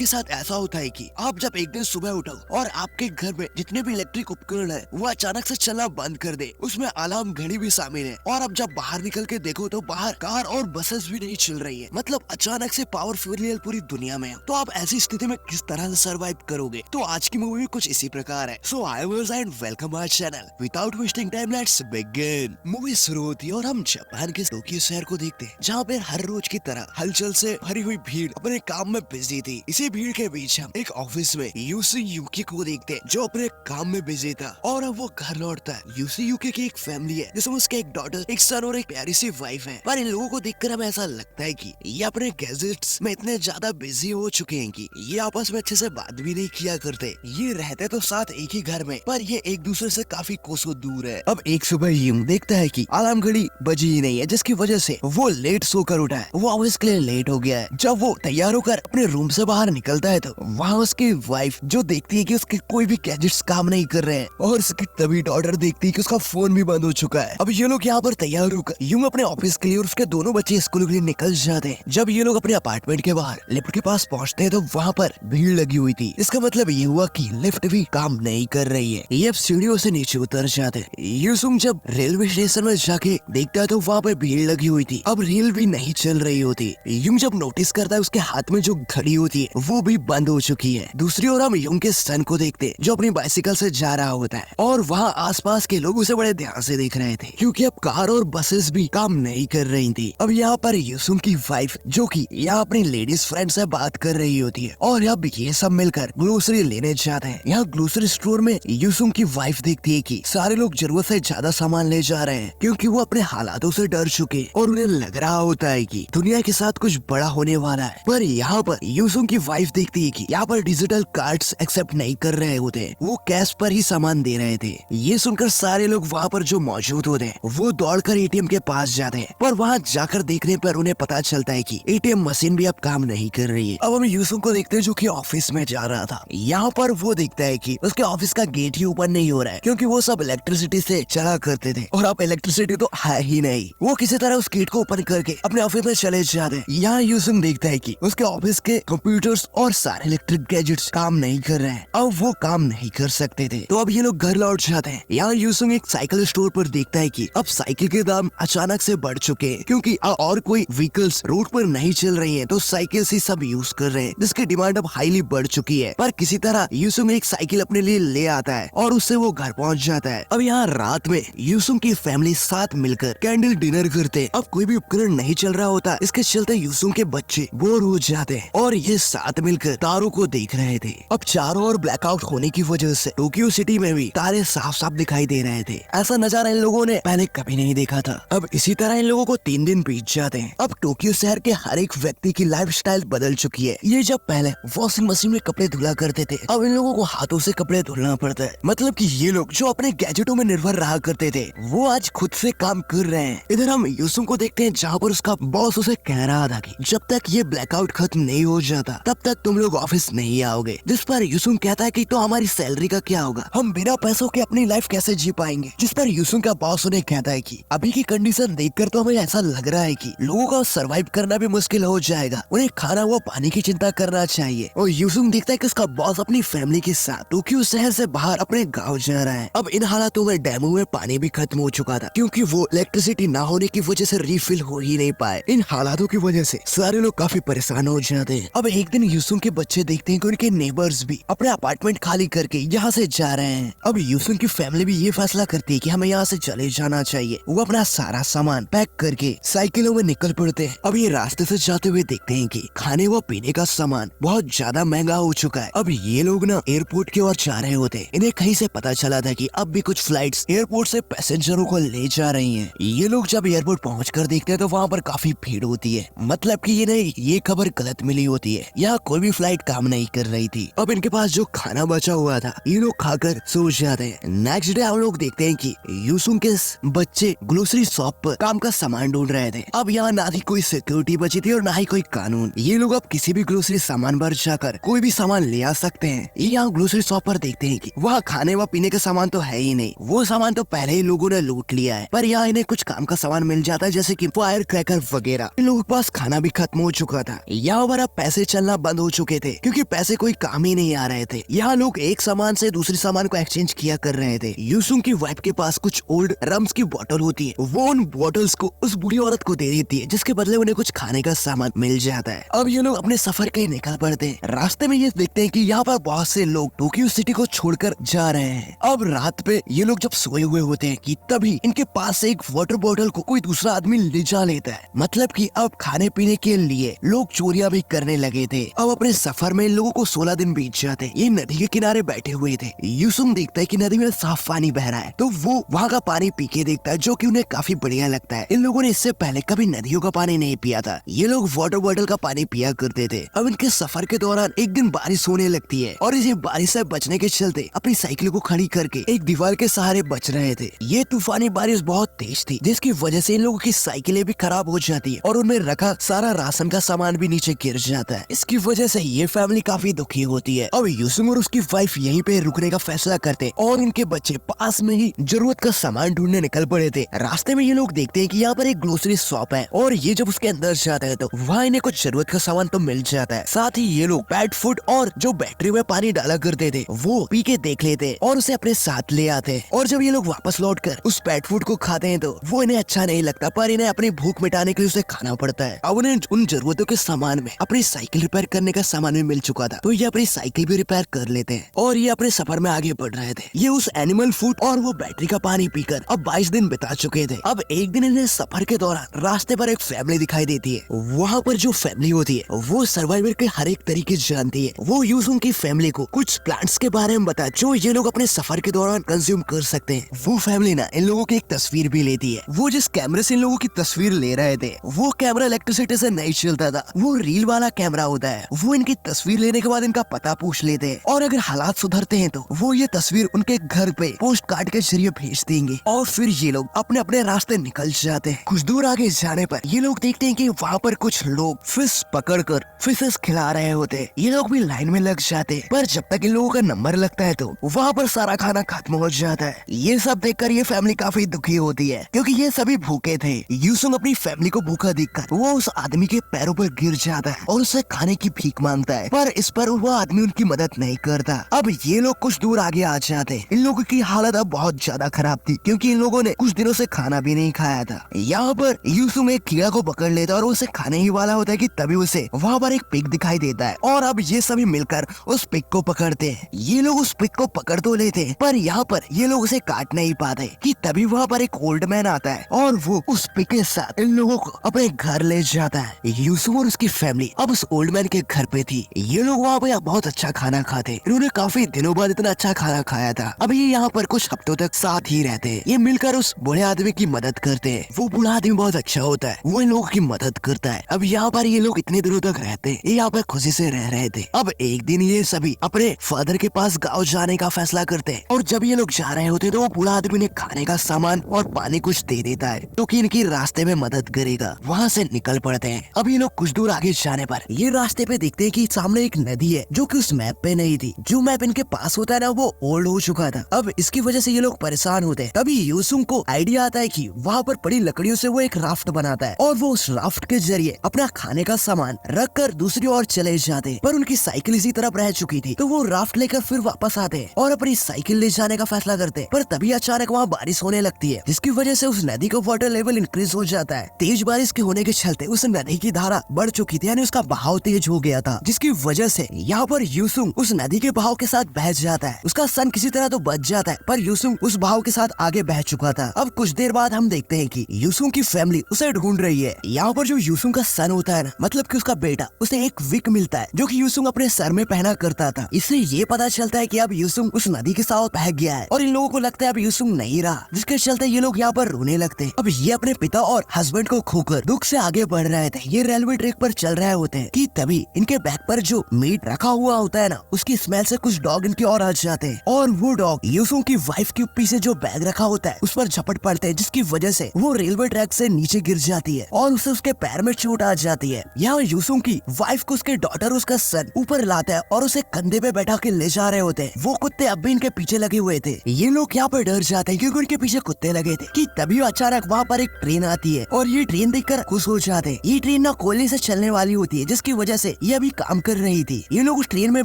आपके साथ ऐसा होता है कि आप जब एक दिन सुबह उठो और आपके घर में जितने भी इलेक्ट्रिक उपकरण है वो अचानक से चलना बंद कर दे, उसमें अलार्म घड़ी भी शामिल है, और अब जब बाहर निकल के देखो तो बाहर कार और बसेस भी नहीं चल रही है, मतलब अचानक से पावर फेलियर पूरी दुनिया में है। तो आप ऐसी स्थिति में किस तरह से सर्वाइव करोगे? तो आज की मूवी कुछ इसी प्रकार है। So I was and welcome our channel. Without wasting time let's begin. Movie शुरू होती है और हम जापान के टोक्यो शहर को देखते हैं, जहाँ पे हर रोज की तरह हलचल से भरी हुई भीड़ अपने काम में बिजी थी। इसी भीड़ के बीच हम एक ऑफिस में यूसी यूकी को देखते हैं, जो अपने काम में बिजी था और अब वो घर लौटता है। यूसी यूकी की एक फैमिली है जिसमें उसके एक डॉटर, एक सन और एक प्यारी सी वाइफ है। पर इन लोगों को देखकर हमें ऐसा लगता है कि ये अपने गैजेट्स में इतने ज्यादा बिजी हो चुके हैं कि ये आपस में अच्छे से बात भी नहीं किया करते। ये रहते तो साथ एक ही घर में, पर ये एक दूसरे से काफी कोसों दूर है। अब एक सुबह यूं देखता है कि अलार्म घड़ी बजी ही नहीं है, जिसकी वजह से वो लेट सोकर उठा है। वो ऑफिस के लिए लेट हो गया है। जब वो तैयार होकर अपने रूम से बाहर निकलता है तो वहाँ उसकी वाइफ जो देखती है कि उसके कोई भी गैजेट्स काम नहीं कर रहे हैं, और उसकी तभी डॉटर देखती है कि उसका फोन भी बंद हो चुका है। अब ये लोग यहाँ पर तैयार होकर यूं अपने ऑफिस के लिए और उसके दोनों बच्चे स्कूल के लिए निकल जाते हैं। जब ये लोग अपने अपार्टमेंट के बाहर लिफ्ट के पास पहुँचते हैं तो वहाँ पर भीड़ लगी हुई थी। इसका मतलब ये हुआ कि लिफ्ट भी काम नहीं कर रही है। ये अब सीढ़ियों से नीचे उतर जाते हैं। यूसुंग जब रेलवे स्टेशन में जाके देखता है तो वहाँ पर भीड़ लगी हुई थी। अब रेल भी नहीं चल रही होती। यूं जब नोटिस करता है उसके हाथ में जो घड़ी होती है वो भी बंद हो चुकी है। दूसरी ओर हम यूं के सन को देखते हैं, जो अपनी बाइसिकल से जा रहा होता है, और वहाँ आसपास के लोग उसे बड़े ध्यान से देख रहे थे, क्योंकि अब कार और बसेस भी काम नहीं कर रही थी। अब यहाँ पर यूसुंग की वाइफ जो कि यहाँ अपनी लेडीज फ्रेंड से बात कर रही होती है, और अब ये सब मिलकर ग्रोसरी लेने जाते हैं। यहाँ ग्रोसरी स्टोर में यूसुंग की वाइफ देखती है कि सारे लोग जरूरत से ज्यादा सामान ले जा रहे हैं, क्योंकि वो अपने हालातों से डर चुके और उन्हें लग रहा होता है कि दुनिया के साथ कुछ बड़ा होने वाला है। पर यहाँ पर यूसुंग की वाइफ देखती है कि यहाँ पर डिजिटल कार्ड्स एक्सेप्ट नहीं कर रहे होते, वो कैश पर ही सामान दे रहे थे। ये सुनकर सारे लोग वहाँ पर जो मौजूद होते हैं वो दौड़कर एटीएम के पास जाते हैं, पर वहाँ जाकर देखने पर उन्हें पता चलता है कि एटीएम मशीन भी अब काम नहीं कर रही है। अब हम यूसुंग को देखते हैं जो कि ऑफिस में जा रहा था। यहाँ पर वो देखता है कि उसके ऑफिस का गेट ही ओपन नहीं हो रहा है, क्योंकि वो सब इलेक्ट्रिसिटी से चला करते थे, और अब इलेक्ट्रिसिटी तो है ही नहीं। वो किसी तरह उस गेट को ओपन करके अपने ऑफिस में चले जाते हैं। यहाँ यूसुंग देखता है कि उसके ऑफिस के कंप्यूटर्स और सारे इलेक्ट्रिक गैजेट्स काम नहीं कर रहे हैं। अब वो काम नहीं कर सकते थे, तो अब ये लोग घर लौट जाते हैं। यहाँ यूसुंग एक साइकिल स्टोर पर देखता है कि अब साइकिल के दाम अचानक से बढ़ चुके हैं, क्योंकि और कोई व्हीकल्स रोड पर नहीं चल रही हैं, तो साइकिल ही सब यूज कर रहे हैं, जिसकी डिमांड अब हाईली बढ़ चुकी है। पर किसी तरह यूसुंग एक साइकिल अपने लिए ले आता है और उससे वो घर पहुंच जाता है। अब यहाँ रात में यूसुंग की फैमिली साथ मिलकर कैंडल डिनर करते। अब कोई भी उपकरण नहीं चल रहा होता, इसके चलते यूसुंग के बच्चे बोर हो जाते हैं और ये साथ मिलकर तारों को देख रहे थे। अब चारों ओर ब्लैकआउट होने की वजह से टोक्यो सिटी में भी तारे साफ साफ दिखाई दे रहे थे। ऐसा नजारा इन लोगों ने पहले कभी नहीं देखा था। अब इसी तरह इन लोगों को 3 दिन बीत जाते हैं। अब टोक्यो शहर के हर एक व्यक्ति की लाइफस्टाइल बदल चुकी है। ये जब पहले वॉशिंग मशीन में कपड़े धुला करते थे, अब इन लोगों को हाथों से कपड़े धुलना पड़ता है। मतलब कि ये लोग जो अपने गैजेटों में निर्भर रहा करते थे वो आज खुद से काम कर रहे हैं। इधर हम यूसुंग को देखते हैं, जहाँ पर उसका बॉस उसे कह रहा था कि जब तक ये ब्लैकआउट खत्म नहीं हो जाता तब तक तुम लोग ऑफिस नहीं आओगे। जिस पर यूसुंग कहता है कि तो हमारी सैलरी का क्या होगा, हम बिना पैसों के अपनी लाइफ कैसे जी पाएंगे। जिस पर यूसुंग का बॉस उन्हें कहता है कि अभी की कंडीशन देखकर तो हमें ऐसा लग रहा है कि लोगों का सरवाइव करना भी मुश्किल हो जाएगा, उन्हें खाना व पानी की चिंता करना चाहिए। और यूसुंग देखता है कि उसका बॉस अपनी फैमिली के साथ टोक्यो शहर से बाहर अपने गाँव जा रहा है। अब इन हालातों में डैमों में पानी भी खत्म हो चुका था, क्योंकि वो इलेक्ट्रिसिटी ना होने की वजह से रिफिल हो ही नहीं पाए। इन हालातों की वजह से सारे लोग काफी परेशान हो जाते हैं। अब एक दिन यूसुंग के बच्चे देखते हैं कि उनके नेबर्स भी अपने अपार्टमेंट खाली करके यहाँ से जा रहे हैं। अब यूसुंग की फैमिली भी ये फैसला करती है कि हमें यहाँ से चले जाना चाहिए। वो अपना सारा सामान पैक करके साइकिलों में निकल पड़ते हैं। अब ये रास्ते से जाते हुए देखते हैं कि खाने व पीने का सामान बहुत ज्यादा महंगा हो चुका है। अब ये लोग ना एयरपोर्ट की ओर जा रहे होते। इन्हें कहीं से पता चला था कि अब भी कुछ फ्लाइट्स एयरपोर्ट से पैसेंजरों को ले जा रही हैं। ये लोग जब एयरपोर्ट पहुंचकर देखते हैं तो वहाँ पर काफी भीड़ होती है, मतलब कि इन्हें ये खबर गलत मिली होती है, यहाँ कोई भी फ्लाइट काम नहीं कर रही थी। अब इनके पास जो खाना बचा हुआ था ये लोग खाकर सो जाते हैं। नेक्स्ट डे हम लोग देखते हैं कि यूसुंग के बच्चे ग्रोसरी शॉप पर काम का सामान ढूंढ रहे थे। अब यहाँ ना ही कोई सिक्योरिटी बची थी और ना ही कोई कानून। ये लोग अब किसी भी ग्रोसरी सामान पर जाकर कोई भी सामान ले आ सकते हैं। यहाँ ग्रोसरी शॉप पर देखते हैं कि वहाँ खाने व पीने का सामान तो है ही नहीं, वो सामान तो पहले ही लोगों ने लूट लिया है। पर यहाँ इन्हें कुछ काम का सामान मिल जाता है, जैसे कि फायर क्रैकर वगैरह। इन लोगों के पास खाना भी खत्म हो चुका था। यहाँ पर अब पैसे चलना बंद हो चुके थे क्योंकि पैसे कोई काम ही नहीं आ रहे थे। यहाँ लोग एक सामान से दूसरे सामान को एक्सचेंज किया कर रहे थे। यूसुंग की वाइफ के पास कुछ ओल्ड रम्स की बोतल होती है, वो उन बोतल्स को उस बूढ़ी औरत को दे देती है, जिसके बदले उन्हें कुछ खाने का सामान मिल जाता है। अब ये लोग अपने सफर के निकल पड़ते हैं। रास्ते में ये देखते हैं कि यहाँ पर बहुत से लोग टोक्यो सिटी को छोड़कर जा रहे हैं। अब रात पे ये लोग जब सोए हुए होते हैं कि तभी इनके पास से एक वाटर बोतल को कोई दूसरा आदमी ले जा लेता है। मतलब कि अब खाने पीने के लिए लोग चोरियां भी करने लगे थे। अब अपने सफर में इन लोगों को 16 दिन बीत जाते। ये नदी के किनारे बैठे हुए थे। यूसुंग देखता है कि नदी में साफ पानी बह रहा है, तो वो वहाँ का पानी पी के देखता है, जो कि उन्हें काफी बढ़िया लगता है। इन लोगों ने इससे पहले कभी नदियों का पानी नहीं पिया था। ये लोग वाटर बॉटल का पानी पिया करते थे। अब इनके सफर के दौरान एक दिन बारिश होने लगती है और इसे बारिश से बचने के चलते अपनी साइकिल को खड़ी करके एक दीवार के सहारे बच रहे थे। ये तूफानी बारिश बहुत तेज थी, जिसकी वजह से इन लोगों की साइकिलें भी खराब हो जाती है और उनमें रखा सारा राशन का सामान भी नीचे गिर जाता है। इसकी वजह से ये फैमिली काफी दुखी होती है। अब यूसुंग और उसकी वाइफ यहीं पे रुकने का फैसला करते हैं और उनके बच्चे पास में ही जरूरत का सामान ढूंढने निकल पड़े थे। रास्ते में ये लोग देखते हैं कि यहाँ पर एक ग्रोसरी शॉप है और ये जब उसके अंदर जाते हैं तो वहाँ इन्हें कुछ जरूरत का सामान तो मिल जाता है। साथ ही ये लोग पेट फूड और जो बैटरी में पानी डाला करते थे वो पी के देख लेते और उसे अपने साथ ले आते हैं। और जब ये लोग वापस लौटकर उस पेट फूड को खाते हैं तो वो इन्हें अच्छा नहीं लगता, पर इन्हें अपनी भूख मिटाने के लिए उसे खाना पड़ता है। अब उन्हें उन जरूरतों के सामान में अपनी साइकिल रिपेयर करने का सामान भी मिल चुका था, तो ये अपनी साइकिल भी रिपेयर कर लेते हैं और ये अपने सफर में आगे बढ़ रहे थे। ये उस एनिमल फूड और वो बैटरी का पानी पीकर अब 22 दिन बिता चुके थे। अब एक दिन इन्हें सफर के दौरान रास्ते पर एक फैमिली दिखाई देती है। वहाँ पर जो फैमिली होती है वो सर्वाइवल के हर एक तरीके जानती है। वो यूसुंग की फैमिली को कुछ प्लांट्स के बारे में बताया जो ये लोग अपने सफर के दौरान कंज्यूम कर सकते हैं। वो फैमिली ना इन लोगों की एक तस्वीर भी लेती है। वो जिस कैमरे से इन लोगों की तस्वीर ले रहे थे वो कैमरा इलेक्ट्रिसिटी से नहीं चलता था, वो रील वाला कैमरा होता है। वो इनकी तस्वीर लेने के बाद इनका पता पूछ लेते हैं और अगर हालात सुधरते हैं तो वो ये तस्वीर उनके घर पे पोस्ट कार्ड के जरिए भेज देंगे और फिर ये लोग अपने अपने रास्ते निकल जाते हैं। कुछ दूर आगे जाने पर ये लोग देखते हैं कि वहाँ पर कुछ लोग फिश पकड़कर फिशेस खिला रहे होते हैं। ये लोग भी लाइन में लग जाते हैं, पर जब तक इन लोगों का नंबर लगता है तो वहाँ पर सारा खाना खत्म हो जाता है। ये सब देखकर ये फैमिली काफी दुखी होती है क्योंकि ये सभी भूखे थे। यूसुंग अपनी फैमिली को भूखा देखकर वो उस आदमी के पैरों पर गिर जाता है और उसे खाने की भीख मांगता है, पर इस पर वो आदमी उनकी मदद नहीं करता। अब ये लोग कुछ दूर आगे आ जाते हैं। इन लोगों की हालत अब बहुत ज्यादा खराब थी क्योंकि इन लोगों ने कुछ दिनों से खाना भी नहीं खाया था। यहाँ पर यूसुंग एक कीड़ा को पकड़ लेता है और उसे खाने ही वाला होता है कि तभी उसे वहाँ पर एक पिग दिखाई देता है और अब ये सभी मिलकर उस पिग को पकड़ते हैं। ये लोग उस पिग को पकड़ तो लेते हैं, पर यहाँ पर ये लोग उसे काट नहीं पाते कि तभी वहाँ पर एक ओल्ड मैन आता है और वो उस पिग के साथ इन लोगों को अपने घर ले जाता है। यूसुंग और उसकी फैमिली अब उस ओल्ड मैन के घर पे थी। ये लोग वहाँ पे बहुत अच्छा खाना खाते। इन्होंने काफी दिनों बाद इतना अच्छा खाना खाया था। अब ये यहाँ पर कुछ हफ्तों तक साथ ही रहते हैं। ये मिलकर उस बूढ़े आदमी की मदद करते हैं। वो बूढ़ा आदमी बहुत अच्छा होता है, वो इन लोगों की मदद करता है। अब यहाँ पर ये लोग इतने दिनों तक रहते हैं, ये यहाँ पर खुशी से रह रहे थे। अब एक दिन ये सभी अपने फादर के पास गाँव जाने का फैसला करते हैं और जब ये लोग जा रहे होते तो वो बूढ़ा आदमी ने खाने का सामान और पानी कुछ दे देता है तो कि इनकी रास्ते में मदद करेगा। वहाँ से निकल पड़ते हैं। अब ये लोग कुछ दूर आगे जाने पर ये रास्ते पे देखते हैं कि सामने एक नदी है जो कि उस मैप पे नहीं थी। जो मैप इनके पास होता है ना वो ओल्ड हो चुका था। अब इसकी वजह से ये लोग परेशान होते हैं। तभी यूसुंग को आइडिया आता है कि वहाँ पर पड़ी लकड़ियों से वो एक राफ्ट बनाता है और वो उस राफ्ट के जरिए अपना खाने का सामान रख कर दूसरी ओर चले जाते हैं। पर उनकी साइकिल इसी तरफ रह चुकी थी तो वो राफ्ट लेकर फिर वापस आते हैं और अपनी साइकिल ले जाने का फैसला करते हैं। पर तभी अचानक वहाँ बारिश होने लगती है जिसकी वजह से उस नदी का वाटर लेवल इंक्रीज हो जाता है। तेज बारिश के होने के चलते उस नदी की धारा बढ़ चुकी थी, यानी उसका बहाव तेज हो गया था, जिसकी वजह से यहाँ पर यूसुंग उस नदी के बहाव के साथ बह जाता है। उसका सन किसी तरह तो बच जाता है, पर यूसुंग उस बहाव के साथ आगे बह चुका था। अब कुछ देर बाद हम देखते हैं कि यूसुंग की फैमिली उसे ढूंढ रही है। यहाँ पर जो यूसुंग का सन होता है ना, मतलब कि उसका बेटा, उसे एक विक मिलता है जो कि यूसुंग अपने सर में पहना करता था। इससे ये पता चलता है कि अब यूसुंग उस नदी के साथ बह गया है और इन लोगों को लगता है अब यूसुंग नहीं रहा, जिसके चलते ये लोग यहाँ पर रोने लगते हैं। अब ये अपने पिता और हस्बैंड को खोकर दुख से आगे बढ़ रहे थे। ये रेलवे ट्रैक पर चल रहे होते हैं कि तभी इनके बैग पर जो मीट रखा हुआ होता है ना, उसकी स्मेल से कुछ डॉग इनकी ओर आ जाते हैं और वो डॉग यूसुंग की वाइफ के पीछे जो बैग रखा होता है उस पर झपट पड़ते हैं, जिसकी वजह से वो रेलवे ट्रैक से नीचे गिर जाती है और उसे उसके पैर में चोट आ जाती है। यहाँ यूसुंग की वाइफ को उसके डॉटर उसका सन ऊपर लाता है और उसे कंधे पे बैठा के ले जा रहे होते हैं। वो कुत्ते अब भी इनके पीछे लगे हुए थे। ये लोग यहाँ पर डर जाते हैं क्योंकि उनके पीछे कुत्ते लगे थे कि तभी अचानक वहाँ पर एक ट्रेन आती है और ये ट्रेन देखकर खुश हो जाते हैं। ये ट्रेन ना कोयले से चलने वाली होती है, जिसकी वजह से से ये अभी काम कर रही थी। ये लोग उस ट्रेन में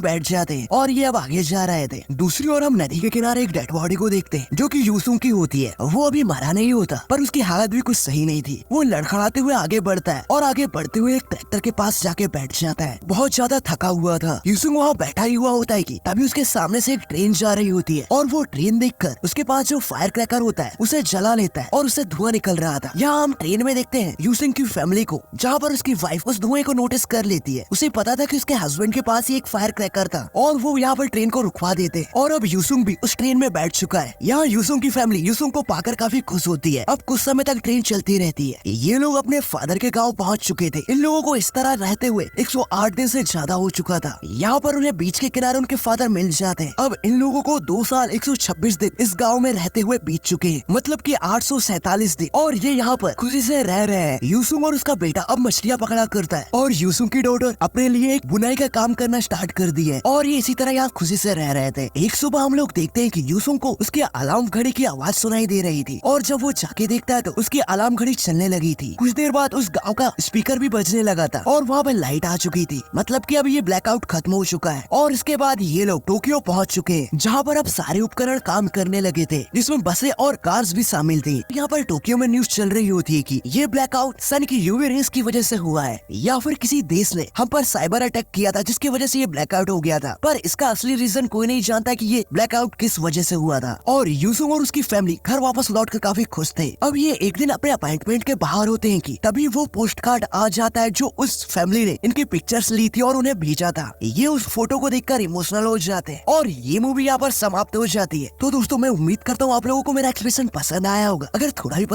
बैठ जाते हैं और ये अब आगे जा रहे थे। दूसरी ओर हम नदी के किनारे एक डेड बॉडी को देखते हैं जो कि यूसुंग की होती है। वो अभी मरा नहीं होता पर उसकी हालत भी कुछ सही नहीं थी। वो लड़खड़ाते हुए आगे बढ़ता है और आगे बढ़ते हुए एक ट्रैक्टर के पास जाके बैठ जाता है। बहुत ज्यादा थका हुआ था। यूसुंग वहाँ बैठा ही हुआ होता है कि तभी उसके सामने से एक ट्रेन जा रही होती है और वो ट्रेन देखकर उसके पास जो फायर क्रैकर होता है उसे जला लेता है और उससे धुआं निकल रहा था। यहाँ हम ट्रेन में देखते हैं यूसुंग की फैमिली को, जहाँ पर उसकी वाइफ उस धुएं को नोटिस कर लेती है। उसे पता था कि उसके हस्बैंड के पास ही एक फायर क्रैकर था और वो यहाँ पर ट्रेन को रुकवा देते और अब यूसुंग भी उस ट्रेन में बैठ चुका है। यहाँ यूसुंग की फैमिली यूसुंग को पाकर काफी खुश होती है। अब कुछ समय तक ट्रेन चलती रहती है। ये लोग अपने फादर के गाँव पहुँच चुके थे। इन लोगों को इस तरह रहते हुए 108 दिन से ज्यादा हो चुका था। यहाँ पर उन्हें बीच के किनारे उनके फादर मिल जाते हैं। अब इन लोगों को 2 साल 126 दिन इस गाँव में रहते हुए बीत चुके हैं, मतलब कि 847 दिन, और ये यहाँ पर खुशी से रह रहे हैं। यूसुंग और उसका बेटा अब मछलियाँ पकड़ा करता है और यूसुंग की डॉटर अपने लिए एक बुनाई का काम करना स्टार्ट कर दी है और ये इसी तरह यहाँ खुशी से रह रहे थे। एक सुबह हम लोग देखते हैं कि यूसुंग को उसके अलार्म घड़ी की आवाज सुनाई दे रही थी और जब वो जाके देखता है तो उसकी अलार्म घड़ी चलने लगी थी। कुछ देर बाद उस गाँव का स्पीकर भी बजने लगा था और वहाँ पे लाइट आ चुकी थी, मतलब कि अब ये ब्लैकआउट खत्म हो चुका है। और इसके बाद ये लोग टोक्यो पहुँच चुके हैं, जहाँ पर अब सारे उपकरण काम करने लगे थे, जिसमें बसें और कार्स भी शामिल थी। यहाँ पर टोक्यो में न्यूज चल रही होती है कि ये ब्लैकआउट सन की यूवी रेस की वजह से हुआ है या फिर किसी देश ने हम पर साइबर अटैक किया था जिसकी वजह से ये ब्लैकआउट हो गया था। पर इसका असली रीजन कोई नहीं जानता कि ये ब्लैकआउट किस वजह से हुआ था। और यूसुंग और उसकी फैमिली घर वापस लौटकर काफी खुश थे। अब ये एक दिन अपने अपार्टमेंट के बाहर होते हैं कि तभी वो पोस्ट कार्ड आ जाता है जो उस फैमिली ने इनकी पिक्चर्स ली थी और उन्हें भेजा था। ये उस फोटो को देखकर इमोशनल हो जाते हैं और ये मूवी यहाँ पर समाप्त हो जाती है। तो दोस्तों मैं उम्मीद करता हूँ आप लोगों को मेरा एक्सप्रेशन पसंद आया होगा। अगर थोड़ा भी